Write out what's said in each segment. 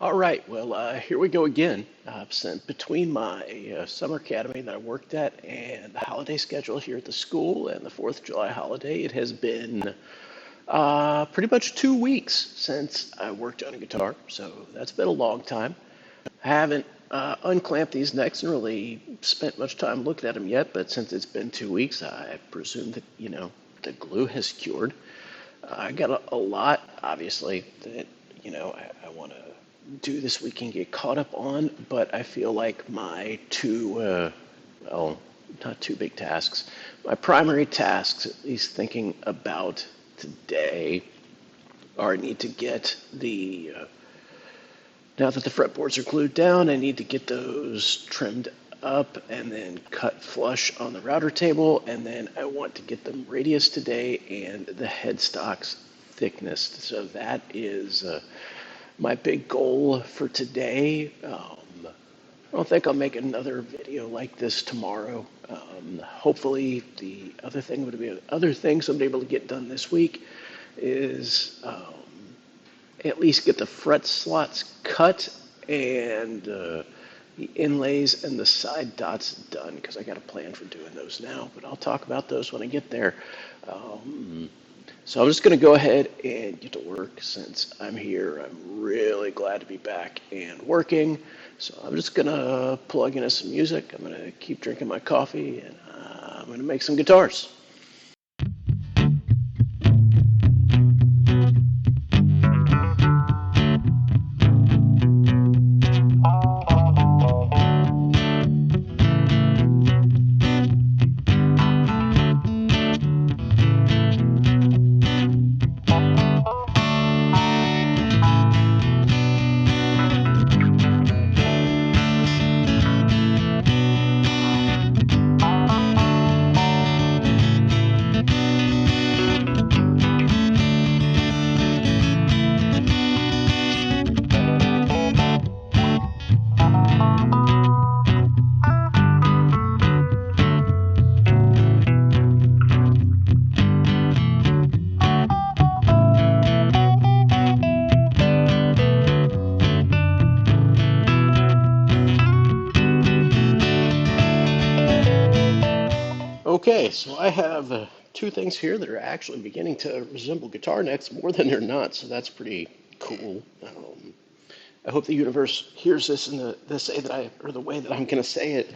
All right, well, here we go again. Since between my summer academy that I worked at and the holiday schedule here at the school and the 4th of July holiday, it has been pretty much 2 weeks since I worked on a guitar. So that's been a long time. I haven't unclamped these necks and really spent much time looking at them yet, but since it's been 2 weeks, I presume that, the glue has cured. I got a lot, obviously, that, I want to do this week and get caught up on, but I feel like my well, not two big tasks, my primary tasks, at least thinking about today, are I need to get now that the fretboards are glued down, I need to get those trimmed up and then cut flush on the router table, and then I want to get them radius today and the headstocks thickness. So that is my big goal for today. I don't think I'll make another video like this tomorrow. Hopefully, the other things I'm able to get done this week is at least get the fret slots cut and the inlays and the side dots done, because I got a plan for doing those now, but I'll talk about those when I get there. So I'm just going to go ahead and get to work since I'm here. I'm really glad to be back and working. So I'm just going to plug into some music. I'm going to keep drinking my coffee, and I'm going to make some guitars. Okay, so I have two things here that are actually beginning to resemble guitar necks more than they're not, so that's pretty cool. I hope the universe hears this in the way that I'm going to say it.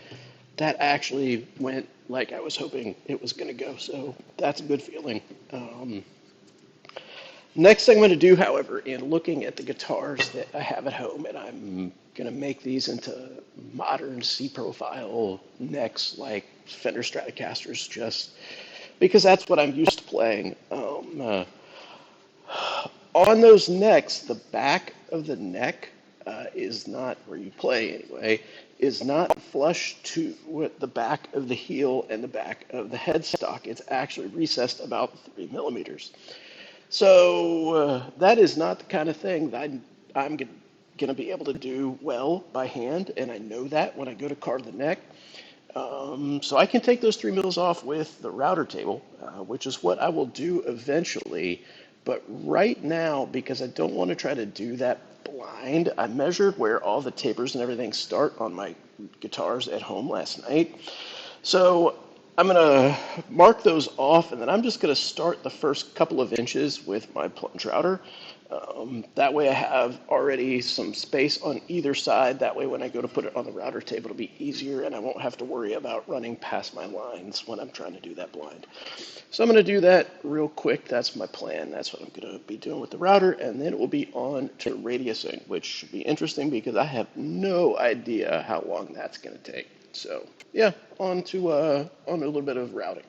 That actually went like I was hoping it was going to go, so that's a good feeling. Next thing I'm going to do, however, in looking at the guitars that I have at home, and I'm going to make these into modern C-profile necks like Fender Stratocasters, just because that's what I'm used to playing. On those necks, the back of the neck is not, where you play anyway, is not flush to with the back of the heel and the back of the headstock. It's actually recessed about 3 millimeters. So that is not the kind of thing that I'm going to be able to do well by hand, and I know that when I go to carve the neck. So I can take those 3 mils off with the router table, which is what I will do eventually. But right now, because I don't want to try to do that blind, I measured where all the tapers and everything start on my guitars at home last night. So I'm going to mark those off, and then I'm just going to start the first couple of inches with my plunge router. That way I have already some space on either side. That way when I go to put it on the router table, it'll be easier, and I won't have to worry about running past my lines when I'm trying to do that blind. So I'm going to do that real quick. That's my plan. That's what I'm going to be doing with the router, and then it will be on to radiusing, which should be interesting because I have no idea how long that's going to take. So yeah, on to a little bit of routing.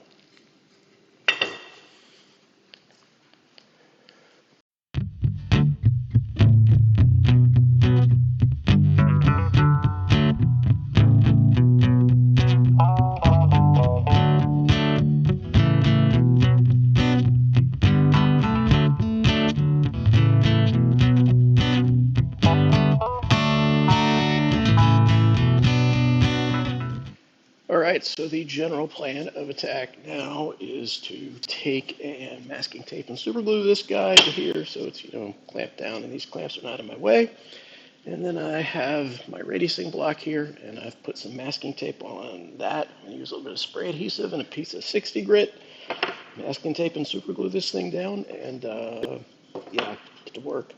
All right, so the general plan of attack now is to take and masking tape and super glue this guy to here so it's, clamped down and these clamps are not in my way. And then I have my radiusing block here, and I've put some masking tape on that. I'm gonna use a little bit of spray adhesive and a piece of 60 grit. Masking tape and super glue this thing down, and yeah, get to work.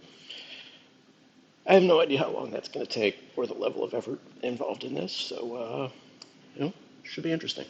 I have no idea how long that's gonna take or the level of effort involved in this, so should be interesting.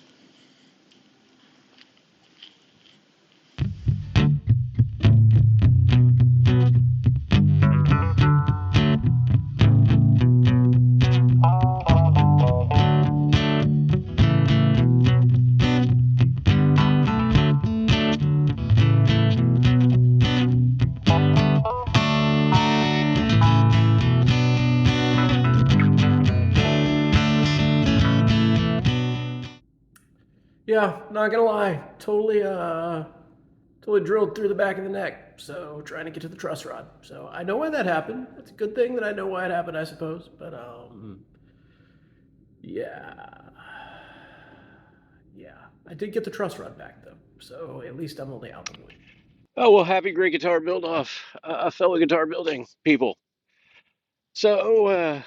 Yeah, not gonna lie, totally drilled through the back of the neck. So trying to get to the truss rod. So I know why that happened. It's a good thing that I know why it happened, I suppose. But yeah, yeah, I did get the truss rod back though. So at least I'm only out the wood. Oh well, happy great guitar build off, fellow guitar building people. So I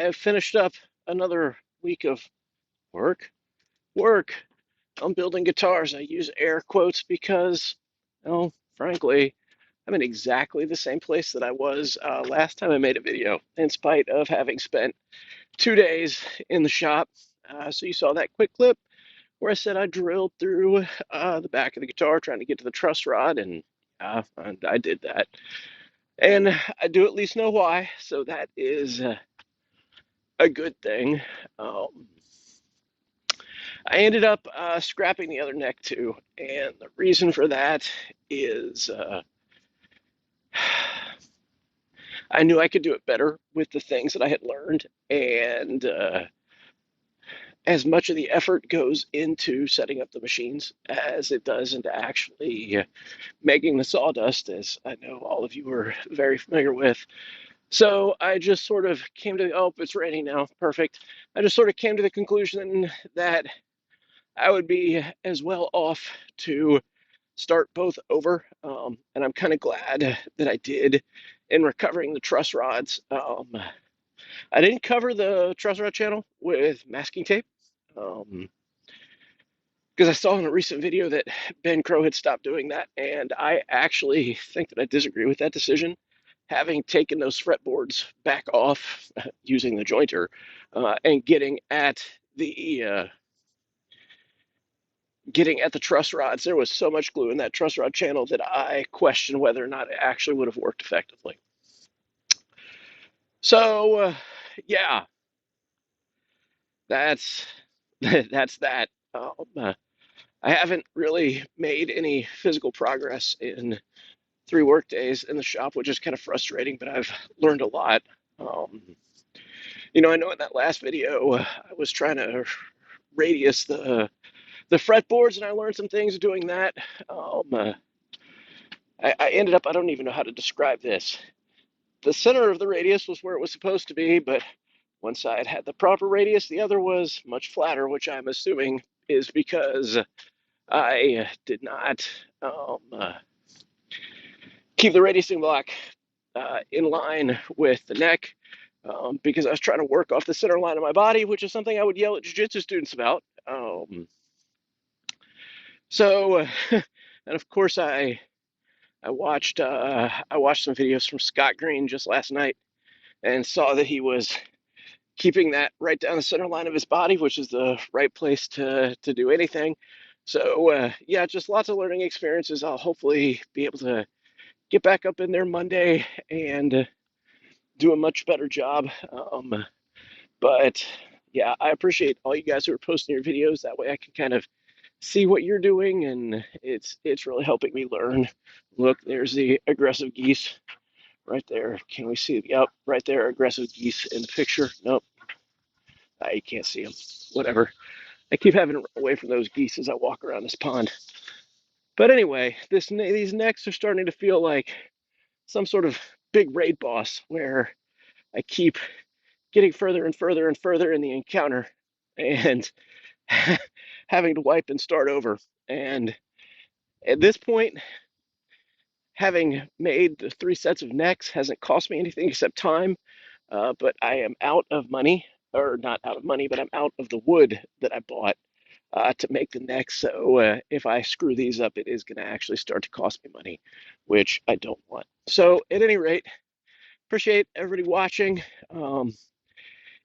have finished up another week of work. Work. I'm building guitars. I use air quotes because, well, frankly, I'm in exactly the same place that I was last time I made a video, in spite of having spent 2 days in the shop. So you saw that quick clip where I said I drilled through the back of the guitar trying to get to the truss rod, and I did that. And I do at least know why, so that is a good thing. Um, I ended up scrapping the other neck too, and the reason for that is I knew I could do it better with the things that I had learned, and as much of the effort goes into setting up the machines as it does into actually making the sawdust, as I know all of you are very familiar with. So I just sort of came to, oh, it's raining now, perfect. I just sort of came to the conclusion that I would be as well off to start both over. And I'm kind of glad that I did in recovering the truss rods. I didn't cover the truss rod channel with masking tape because I saw in a recent video that Ben Crow had stopped doing that. And I actually think that I disagree with that decision. Having taken those fretboards back off using the jointer and getting at the truss rods, there was so much glue in that truss rod channel that I questioned whether or not it actually would have worked effectively. So, yeah, that's that's that. I haven't really made any physical progress in 3 work days in the shop, which is kind of frustrating, but I've learned a lot. Um, I know in that last video I was trying to radius the fretboards, and I learned some things doing that. I ended up, I don't even know how to describe this. The center of the radius was where it was supposed to be, but one side had the proper radius, the other was much flatter, which I'm assuming is because I did not keep the radiusing block in line with the neck because I was trying to work off the center line of my body, which is something I would yell at jiu-jitsu students about. So, and of course, I watched some videos from Scott Green just last night and saw that he was keeping that right down the center line of his body, which is the right place to do anything. So yeah, just lots of learning experiences. I'll hopefully be able to get back up in there Monday and do a much better job. But yeah, I appreciate all you guys who are posting your videos. That way I can kind of see what you're doing, and it's really helping me learn. Look, there's the aggressive geese right there. Can we see? Yep, right there, aggressive geese in the picture. Nope, you can't see them. Whatever. I keep having to run away from those geese as I walk around this pond. But anyway, these necks are starting to feel like some sort of big raid boss where I keep getting further and further and further in the encounter and having to wipe and start over. And at this point, having made the 3 sets of necks hasn't cost me anything except time. But I am out of money, or not out of money, but I'm out of the wood that I bought to make the neck. So if I screw these up, it is going to actually start to cost me money, which I don't want. So at any rate, appreciate everybody watching.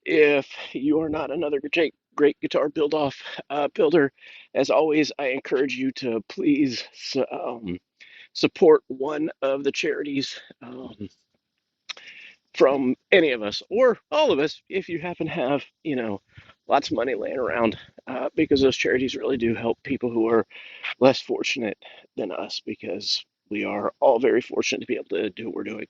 If you are not another great guitar builder, as always, I encourage you to please support one of the charities from any of us or all of us if you happen to have, lots of money laying around, because those charities really do help people who are less fortunate than us, because we are all very fortunate to be able to do what we're doing.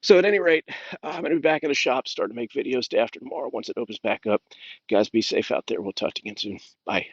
So at any rate, I'm going to be back in the shop, starting to make videos day after tomorrow once it opens back up. Guys, be safe out there. We'll talk to you again soon. Bye.